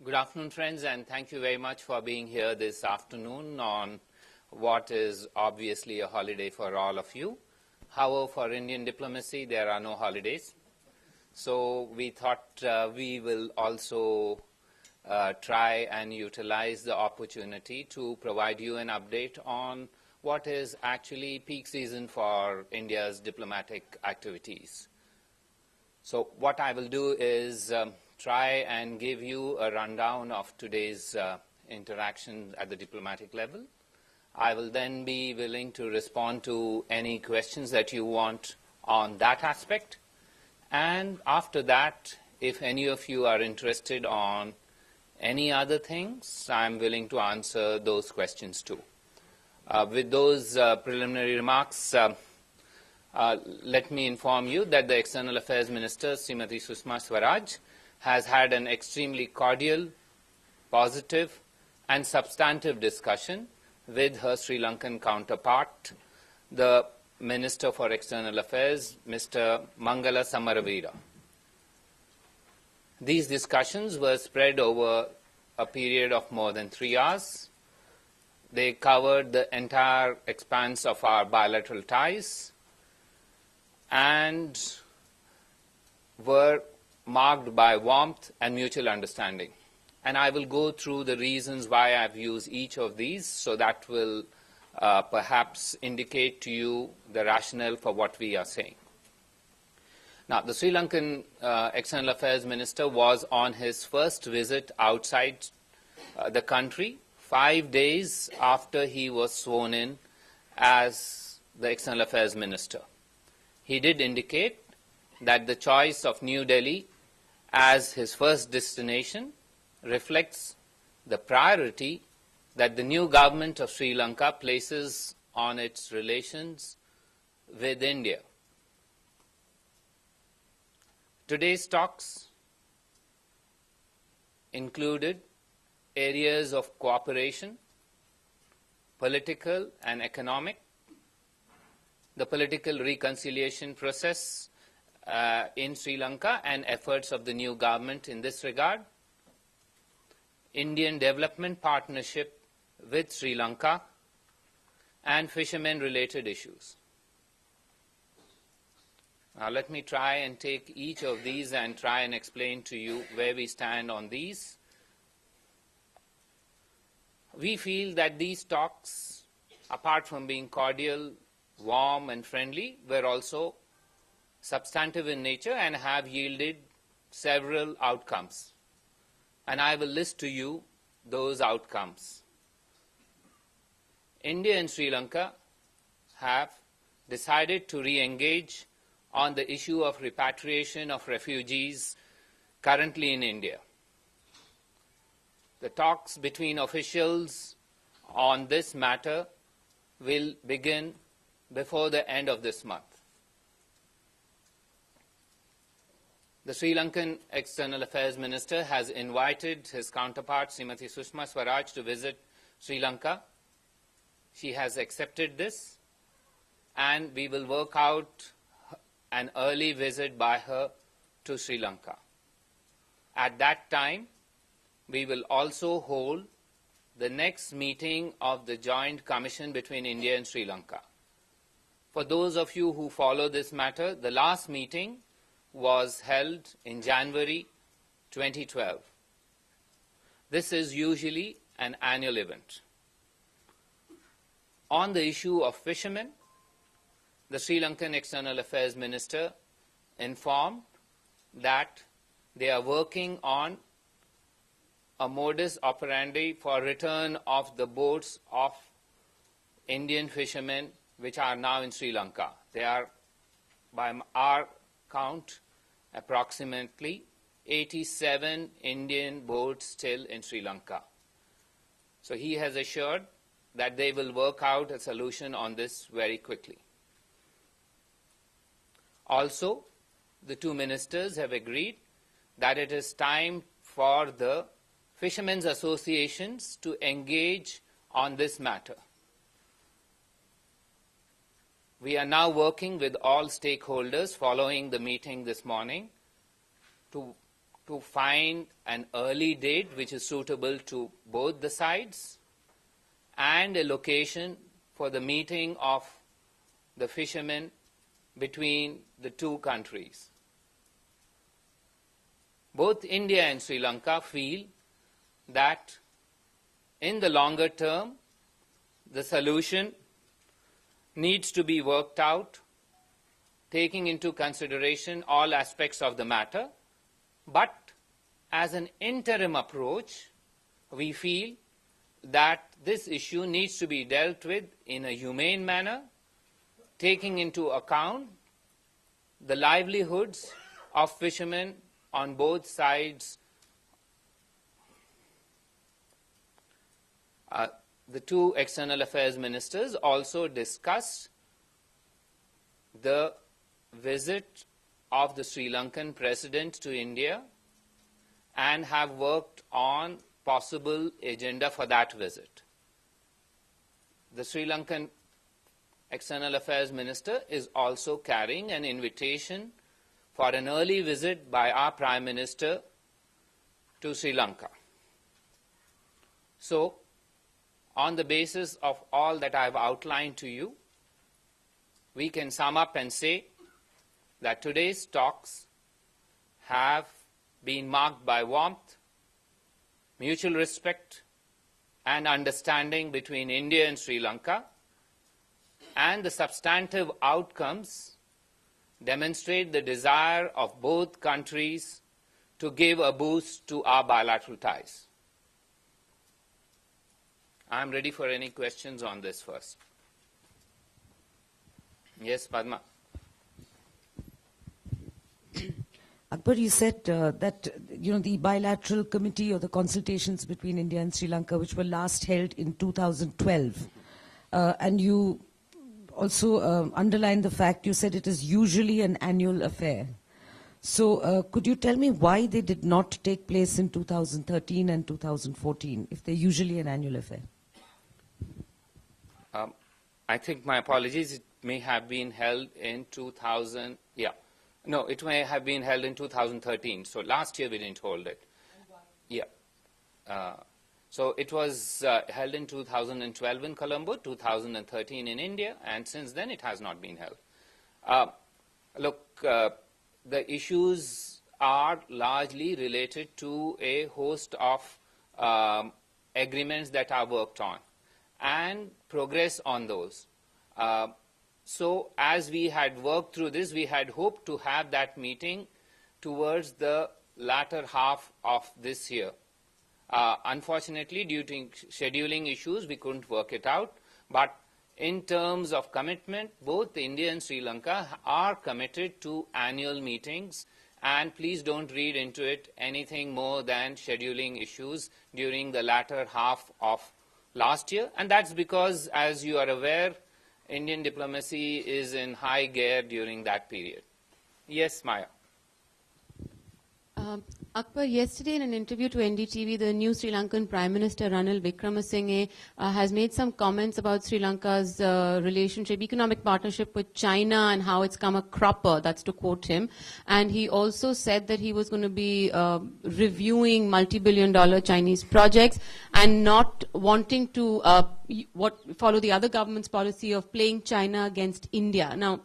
Good afternoon, friends, and thank you very much for being here this afternoon on what is obviously a holiday for all of you. However, for Indian diplomacy, there are no holidays. So we thought we will also try and utilize the opportunity to provide you an update on what is actually peak season for India's diplomatic activities. So what I will do is try and give you a rundown of today's interaction at the diplomatic level. I will then be willing to respond to any questions that you want on that aspect. And after that, if any of you are interested on any other things, I'm willing to answer those questions too. With those preliminary remarks, let me inform you that the External Affairs Minister, Srimati Sushma Swaraj, has had an extremely cordial, positive, and substantive discussion with her Sri Lankan counterpart, the Minister for External Affairs, Mr. Mangala Samaravira. These discussions were spread over a period of more than 3 hours. They covered the entire expanse of our bilateral ties and were marked by warmth and mutual understanding. And I will go through the reasons why I've used each of these, so that will perhaps indicate to you the rationale for what we are saying. Now, the Sri Lankan External Affairs Minister was on his first visit outside the country 5 days after he was sworn in as the External Affairs Minister. He did indicate that the choice of New Delhi as his first destination reflects the priority that the new government of Sri Lanka places on its relations with India. Today's talks included areas of cooperation, political and economic, the political reconciliation process in Sri Lanka and efforts of the new government in this regard, Indian development partnership with Sri Lanka, and fishermen-related issues. Now let me try and take each of these and try and explain to you where we stand on these. We feel that these talks, apart from being cordial, warm and friendly, were also substantive in nature and have yielded several outcomes. And I will list to you those outcomes. India and Sri Lanka have decided to re-engage on the issue of repatriation of refugees currently in India. The talks between officials on this matter will begin before the end of this month. The Sri Lankan External Affairs Minister has invited his counterpart, Srimati Sushma Swaraj, to visit Sri Lanka. She has accepted this, and we will work out an early visit by her to Sri Lanka. At that time, we will also hold the next meeting of the Joint Commission between India and Sri Lanka. For those of you who follow this matter, the last meeting was held in January 2012. This is usually an annual event. On the issue of fishermen, the Sri Lankan External Affairs Minister informed that they are working on a modus operandi for return of the boats of Indian fishermen which are now in Sri Lanka. They are, by our count, approximately 87 Indian boats still in Sri Lanka. So he has assured that they will work out a solution on this very quickly. Also, the two ministers have agreed that it is time for the fishermen's associations to engage on this matter. We are now working with all stakeholders following the meeting this morning to to find an early date which is suitable to both the sides and a location for the meeting of the fishermen between the two countries. Both India and Sri Lanka feel that in the longer term, the solution needs to be worked out, taking into consideration all aspects of the matter. But as an interim approach, we feel that this issue needs to be dealt with in a humane manner, taking into account the livelihoods of fishermen on both sides. The two external affairs ministers also discussed the visit of the Sri Lankan president to India and have worked on possible agenda for that visit. The Sri Lankan external affairs minister is also carrying an invitation for an early visit by our Prime Minister to Sri Lanka. So, on the basis of all that I have outlined to you, we can sum up and say that today's talks have been marked by warmth, mutual respect, and understanding between India and Sri Lanka, and the substantive outcomes demonstrate the desire of both countries to give a boost to our bilateral ties. I am ready for any questions on this first. Yes, Padma. Akbar, you said that the bilateral committee or the consultations between India and Sri Lanka, which were last held in 2012, and you also underlined the fact, you said it is usually an annual affair. So could you tell me why they did not take place in 2013 and 2014, if they're usually an annual affair? I think, my apologies, it may have been held in 2000, yeah. No, it may have been held in 2013. So last year we didn't hold it. Yeah. So it was held in 2012 in Colombo, 2013 in India, and since then it has not been held. Look, the issues are largely related to a host of agreements that are worked on and progress on those. So as we had worked through this, we had hoped to have that meeting towards the latter half of this year. Unfortunately, due to scheduling issues, we couldn't work it out. But in terms of commitment, both India and Sri Lanka are committed to annual meetings. And please don't read into it anything more than scheduling issues during the latter half of last year. And that's because, as you are aware, Indian diplomacy is in high gear during that period. Yes, Maya. Akbar, yesterday in an interview to NDTV, the new Sri Lankan Prime Minister Ranil Wickremesinghe has made some comments about Sri Lanka's economic partnership with China and how it's come a cropper, that's to quote him. And he also said that he was going to be reviewing multi-billion-dollar Chinese projects and not wanting to follow the other government's policy of playing China against India. Now,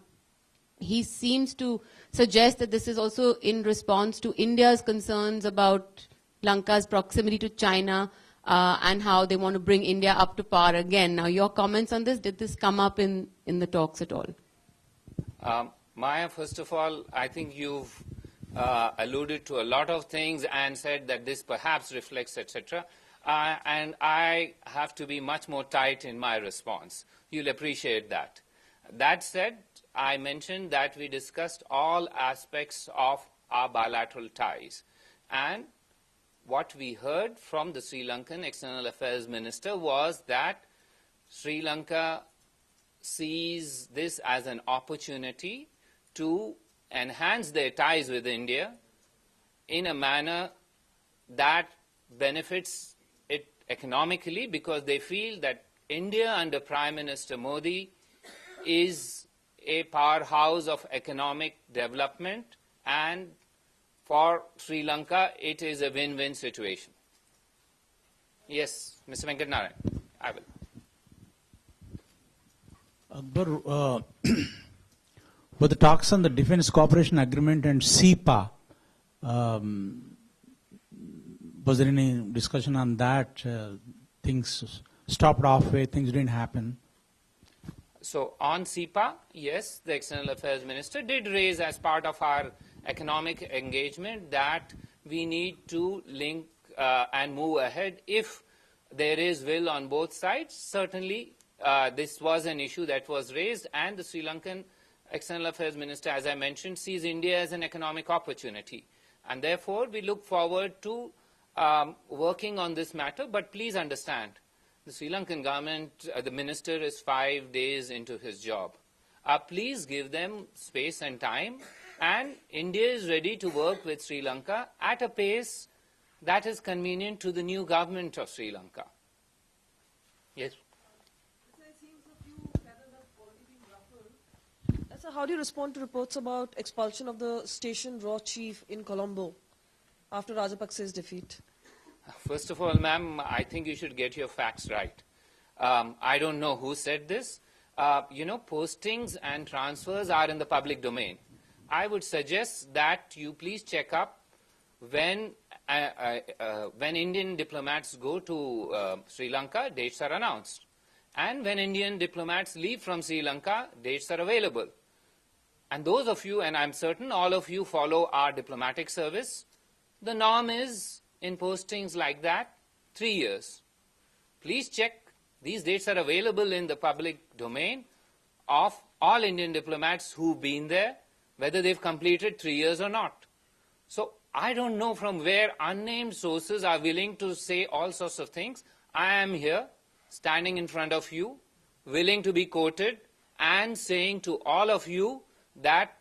he seems to suggest that this is also in response to India's concerns about Lanka's proximity to China and how they want to bring India up to par again. Now, your comments on this, did this come up in the talks at all? Maya, first of all, I think you've alluded to a lot of things and said that this perhaps reflects, etc. And I have to be much more tight in my response. You'll appreciate that. That said, I mentioned that we discussed all aspects of our bilateral ties. And what we heard from the Sri Lankan External Affairs Minister was that Sri Lanka sees this as an opportunity to enhance their ties with India in a manner that benefits it economically, because they feel that India under Prime Minister Modi is a powerhouse of economic development, and For Sri Lanka, it is a win-win situation. Yes, Mr. Venkat Narayan, I will. Akbar, with the talks on the Defence Cooperation Agreement and CEPA, was there any discussion on that? Things stopped halfway, things didn't happen. So on CEPA, yes, the External Affairs Minister did raise as part of our economic engagement that we need to link and move ahead if there is will on both sides. Certainly, this was an issue that was raised, and the Sri Lankan External Affairs Minister, as I mentioned, sees India as an economic opportunity. And therefore, we look forward to working on this matter. But please understand, the Sri Lankan government, the minister is 5 days into his job. Please give them space and time. And India is ready to work with Sri Lanka at a pace that is convenient to the new government of Sri Lanka. Yes? So how do you respond to reports about expulsion of the station raw chief in Colombo after Rajapakse's defeat? First of all, ma'am, I think you should get your facts right. I don't know who said this. Postings and transfers are in the public domain. I would suggest that you please check up when Indian diplomats go to Sri Lanka, dates are announced. And when Indian diplomats leave from Sri Lanka, dates are available. And those of you, and I'm certain all of you follow our diplomatic service, the norm is in postings like that, 3 years. Please check. These dates are available in the public domain of all Indian diplomats who've been there, whether they've completed 3 years or not. So I don't know from where unnamed sources are willing to say all sorts of things. I am here, standing in front of you, willing to be quoted, and saying to all of you that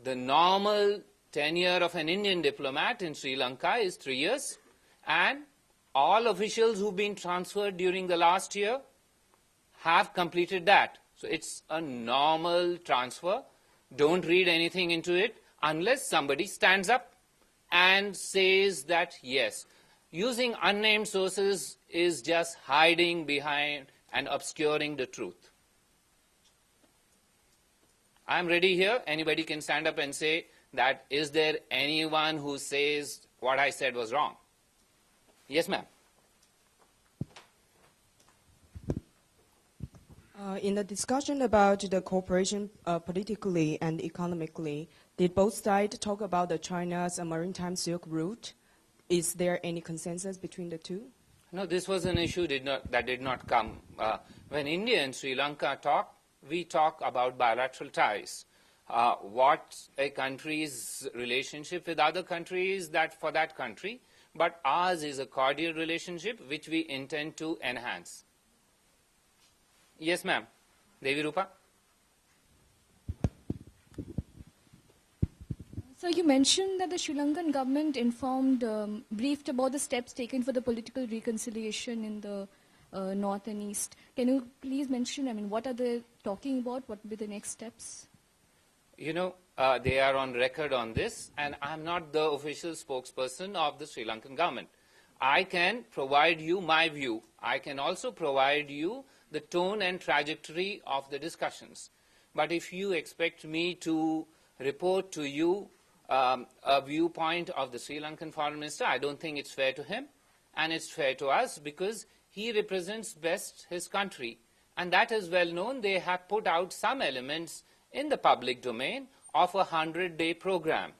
the normal tenure of an Indian diplomat in Sri Lanka is 3 years, and all officials who've been transferred during the last year have completed that. So it's a normal transfer. Don't read anything into it unless somebody stands up and says that, yes. Using unnamed sources is just hiding behind and obscuring the truth. I'm ready here. Anybody can stand up and say that, is there anyone who says what I said was wrong? Yes, ma'am. In the discussion about the cooperation politically and economically, did both sides talk about the China's maritime Silk Route? Is there any consensus between the two? No, this was an issue that did not come. When India and Sri Lanka talk, we talk about bilateral ties. What a country's relationship with other countries that for that country, but ours is a cordial relationship which we intend to enhance. Yes, ma'am. Devi Rupa? So you mentioned that the Sri Lankan government briefed about the steps taken for the political reconciliation in the north and east. Can you please mention, what are they talking about? What will be the next steps? They are on record on this, and I'm not the official spokesperson of the Sri Lankan government. I can provide you my view. I can also provide you the tone and trajectory of the discussions. But if you expect me to report to you a viewpoint of the Sri Lankan Foreign Minister, I don't think it's fair to him, and it's fair to us because he represents best his country. And that is well known. They have put out some elements in the public domain of a 100-day program.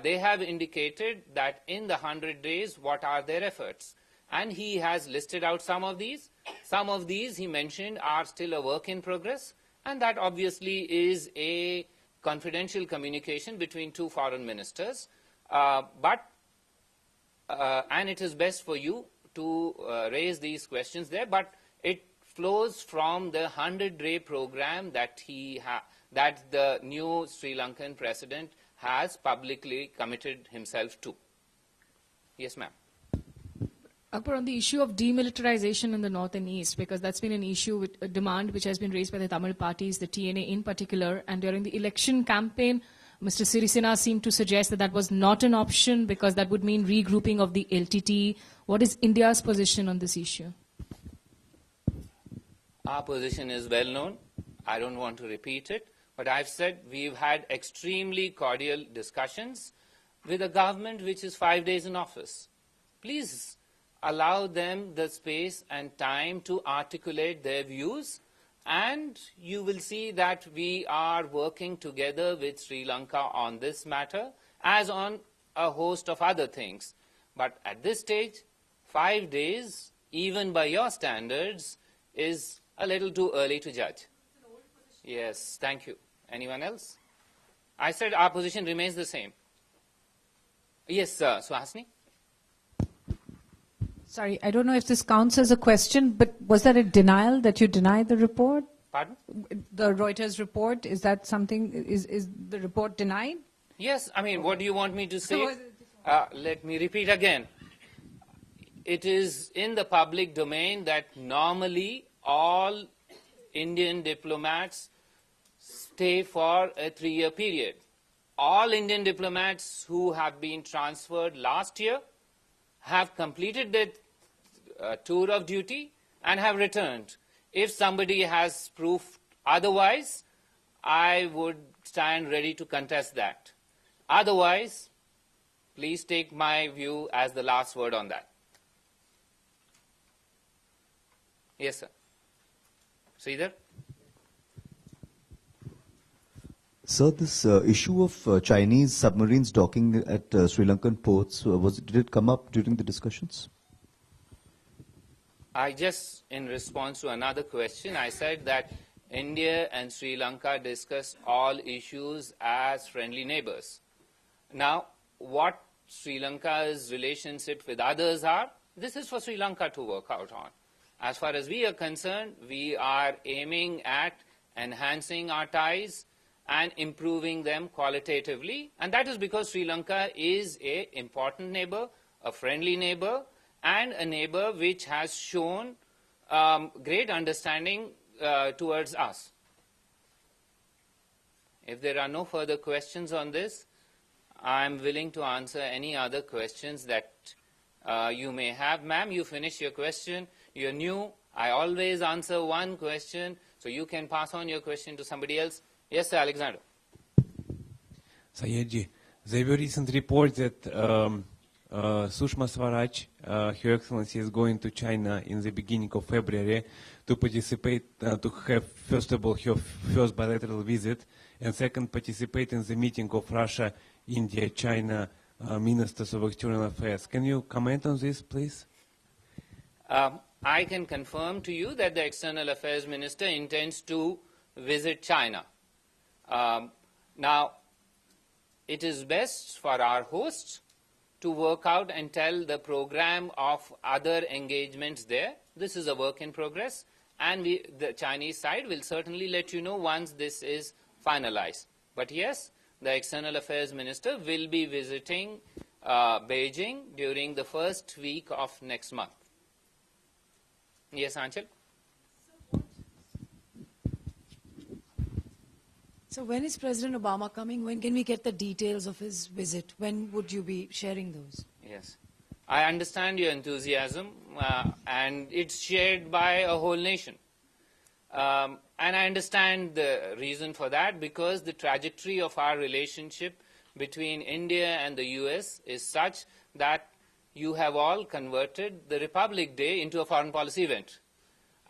They have indicated that in the 100 days, what are their efforts? And he has listed out some of these. Some of these, he mentioned, are still a work in progress. And that obviously is a confidential communication between two foreign ministers. And it is best for you to raise these questions there. But it flows from the 100-day program that that the new Sri Lankan president has publicly committed himself to. Yes, ma'am. Akbar, on the issue of demilitarization in the north and east, because that's been an issue, with a demand which has been raised by the Tamil parties, the TNA in particular, and during the election campaign, Mr. Sirisena seemed to suggest that that was not an option because that would mean regrouping of the LTT. What is India's position on this issue? Our position is well known. I don't want to repeat it, but I've said we've had extremely cordial discussions with a government which is 5 days in office. Please allow them the space and time to articulate their views, and you will see that we are working together with Sri Lanka on this matter, as on a host of other things. But at this stage, 5 days, even by your standards, is a little too early to judge. Yes, thank you. Anyone else? I said our position remains the same. Yes, Suhasini? Sorry, I don't know if this counts as a question, but was that a denial that you denied the report? Pardon? The Reuters report, is that something, is the report denied? Yes, I mean, what do you want me to say? Let me repeat again. It is in the public domain that normally all Indian diplomats stay for a 3-year period. All Indian diplomats who have been transferred last year have completed their tour of duty and have returned. If somebody has proof otherwise, I would stand ready to contest that. Otherwise, please take my view as the last word on that. Yes, sir. Sridhar? Sir, this issue of Chinese submarines docking at Sri Lankan ports, did it come up during the discussions? I just, in response to another question, I said that India and Sri Lanka discuss all issues as friendly neighbors. Now, what Sri Lanka's relationship with others are, this is for Sri Lanka to work out on. As far as we are concerned, we are aiming at enhancing our ties and improving them qualitatively. And that is because Sri Lanka is an important neighbor, a friendly neighbor, and a neighbor which has shown great understanding towards us. If there are no further questions on this, I am willing to answer any other questions that you may have. Ma'am, you finish your question. You're new. I always answer one question, so you can pass on your question to somebody else. Yes, sir, Alexander. Sayedji, there were recent reports that Sushma Swaraj, Her Excellency, is going to China in the beginning of February to participate, to have, first of all, her first bilateral visit, and second, participate in the meeting of Russia, India, China Ministers of External Affairs. Can you comment on this, please? I can confirm to you that the External Affairs Minister intends to visit China. Now, it is best for our hosts to work out and tell the program of other engagements there. This is a work in progress, and the Chinese side will certainly let you know once this is finalized. But yes, the External Affairs Minister will be visiting Beijing during the first week of next month. Yes, Anchal? So when is President Obama coming? When can we get the details of his visit? When would you be sharing those? Yes. I understand your enthusiasm, and it's shared by a whole nation. And I understand the reason for that, because the trajectory of our relationship between India and the US is such that you have all converted the Republic Day into a foreign policy event.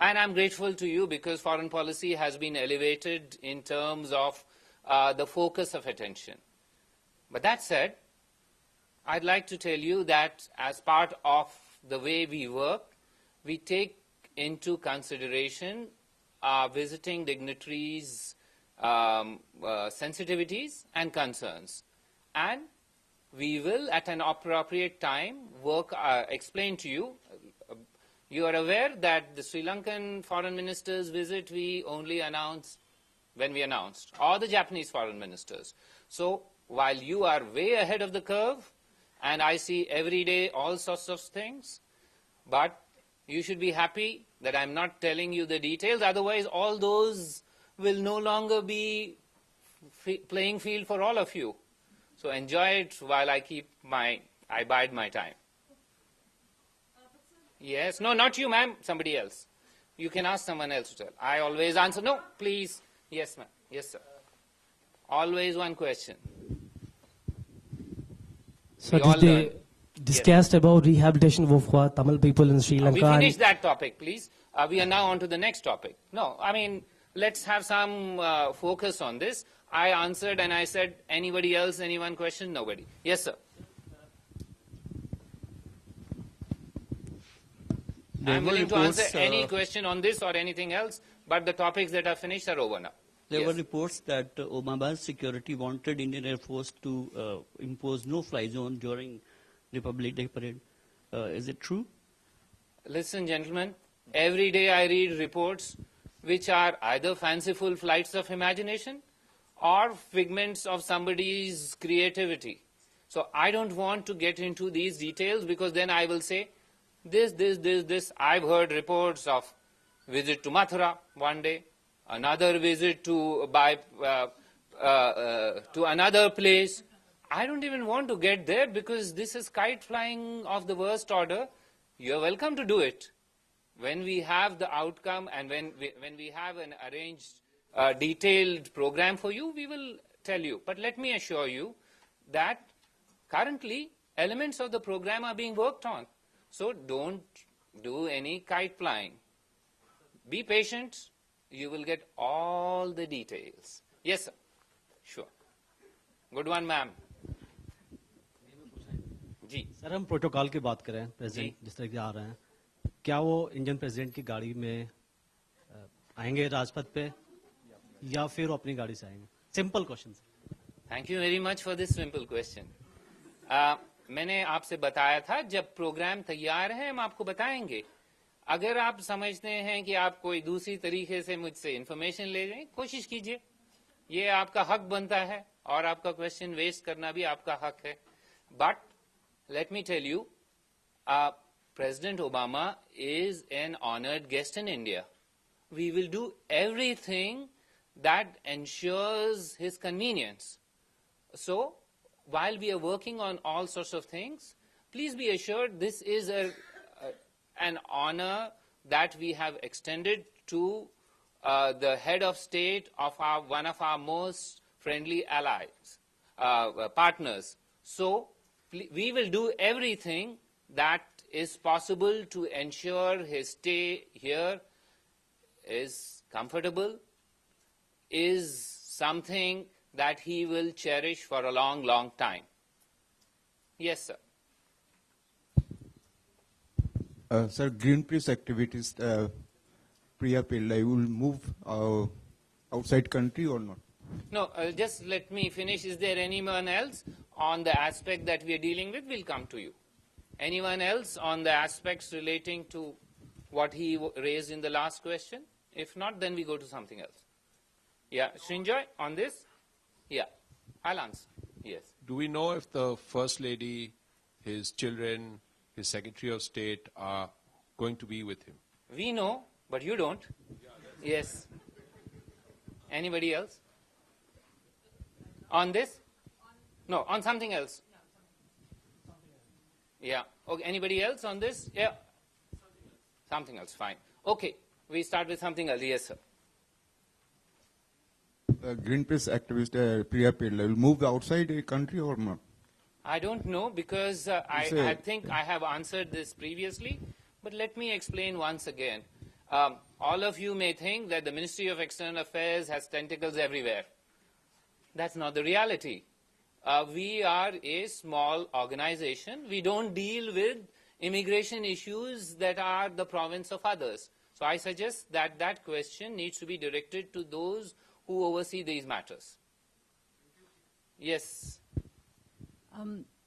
And I'm grateful to you because foreign policy has been elevated in terms of the focus of attention. But that said, I'd like to tell you that as part of the way we work, we take into consideration visiting dignitaries' sensitivities and concerns. And we will, at an appropriate time, explain to you. You are aware that the Sri Lankan foreign minister's visit we only announced when we announced, or the Japanese foreign ministers. So while you are way ahead of the curve, and I see every day all sorts of things, but you should be happy that I'm not telling you the details, otherwise all those will no longer be playing field for all of you. So enjoy it while I bide my time. Yes, no, not you, ma'am, somebody else. You can ask someone else to tell. I always answer, no, please. Yes, ma'am. Yes, sir. Always one question. So We all did they learn. discussed about rehabilitation of Tamil people in Sri Lanka? We finished that topic, please. We are now on to the next topic. No, I mean, let's have some focus on this. I answered and I said, anybody else, anyone question? Nobody. Yes, sir. I'm willing to answer any question on this or anything else, but the topics that are finished are over now. There were reports that Obama's security wanted Indian Air Force to impose no-fly zone during Republic Day parade. Is it true? Listen, gentlemen, every day I read reports which are either fanciful flights of imagination or figments of somebody's creativity. So I don't want to get into these details because then I will say, this. I've heard reports of visit to Mathura one day, another visit to another place. I don't even want to get there because this is kite flying of the worst order. You're welcome to do it. When we have the outcome and when we have an arranged, detailed program for you, we will tell you. But let me assure you that currently elements of the program are being worked on. So don't do any kite flying. Be patient. You will get all the details. Yes, sir. Sure. Good one, ma'am. Ji sir हम protocol की बात करें president जिस तरह के आ रहे हैं क्या वो इंडियन प्रेसिडेंट की गाड़ी में आएंगे राजपथ पे या फिर वो अपनी गाड़ी से आएंगे simple question thank you very much for this simple question मैंने आपसे बताया था जब प्रोग्राम तैयार है हम आपको बताएंगे अगर आप समझते हैं कि आप कोई दूसरी तरीके से मुझसे इंफॉर्मेशन ले जाएं कोशिश कीजिए ये आपका हक बनता है और आपका क्वेश्चन वेस्ट करना भी आपका हक है but let me tell you, President Obama is an honored guest in India. We will do everything that ensures his convenience. So, while we are working on all sorts of things, please be assured this is an honor that we have extended to the head of state of one of our most friendly allies, partners. So, we will do everything that is possible to ensure his stay here is comfortable, is something that he will cherish for a long, long time. Yes, sir. Sir, Greenpeace activities, Priya Pillai will move outside country or not? No, just let me finish. Is there anyone else on the aspect that we are dealing with? We'll come to you. Anyone else on the aspects relating to what he raised in the last question? If not, then we go to something else. Yeah, Srinjoy, on this? Yeah, I'll answer. Yes. Do we know if the First Lady, his children, his Secretary of State are going to be with him? We know, but you don't. Yes. Anybody else? On this? No, on something else. Yeah. Okay. Anybody else on this? Yeah. Something else. Fine. Okay. We start with something else. Yes, sir. Greenpeace activist Priya Pillai will move outside the country or not? I don't know because I think I have answered this previously. But let me explain once again. All of you may think that the Ministry of External Affairs has tentacles everywhere. That's not the reality. We are a small organization. We don't deal with immigration issues that are the province of others. So I suggest that that question needs to be directed to those who oversee these matters. Yes.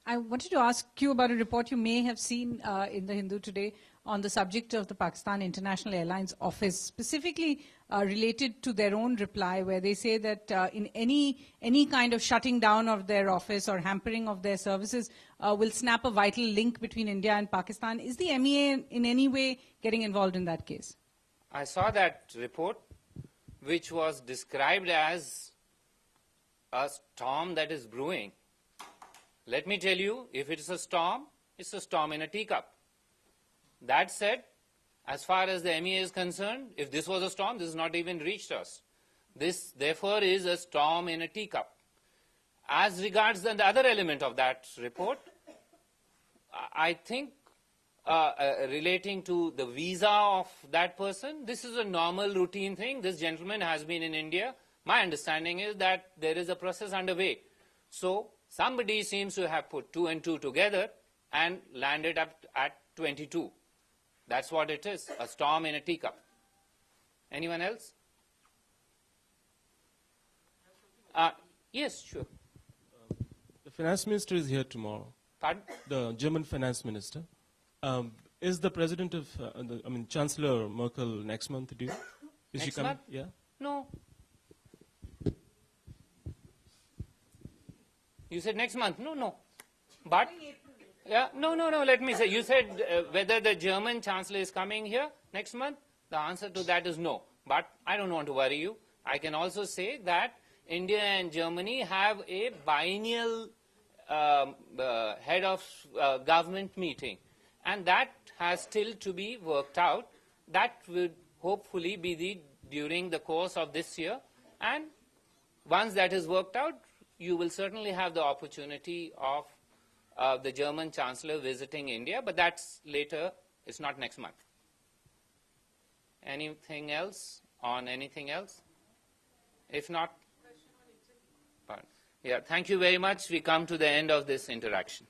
I wanted to ask you about a report you may have seen in the Hindu today on the subject of the Pakistan International Airlines office, specifically related to their own reply, where they say that in any kind of shutting down of their office or hampering of their services will snap a vital link between India and Pakistan. Is the MEA in any way getting involved in that case? I saw that report, which was described as a storm that is brewing. Let me tell you, if it's a storm in a teacup. That said, as far as the MEA is concerned, if this was a storm, this has not even reached us. This, therefore, is a storm in a teacup. As regards the other element of that report, I think relating to the visa of that person, this is a normal routine thing. This gentleman has been in India. My understanding is that there is a process underway. So somebody seems to have put 2 and 2 together and landed up at 22. That's what it is, a storm in a teacup. Anyone else? Yes, sure. The finance minister is here tomorrow. Pardon? The German finance minister. Is the president of, Chancellor Merkel next month due? Is Next she coming? month? Yeah. No. You said next month? No. But, yeah, no, let me say. You said whether the German Chancellor is coming here next month? The answer to that is no. But I don't want to worry you. I can also say that India and Germany have a biennial head of government meeting. And that has still to be worked out. That will hopefully be during the course of this year. And once that is worked out, you will certainly have the opportunity of the German Chancellor visiting India, but that's later, it's not next month. Anything else on anything else? If not, pardon. Yeah, thank you very much. We come to the end of this interaction.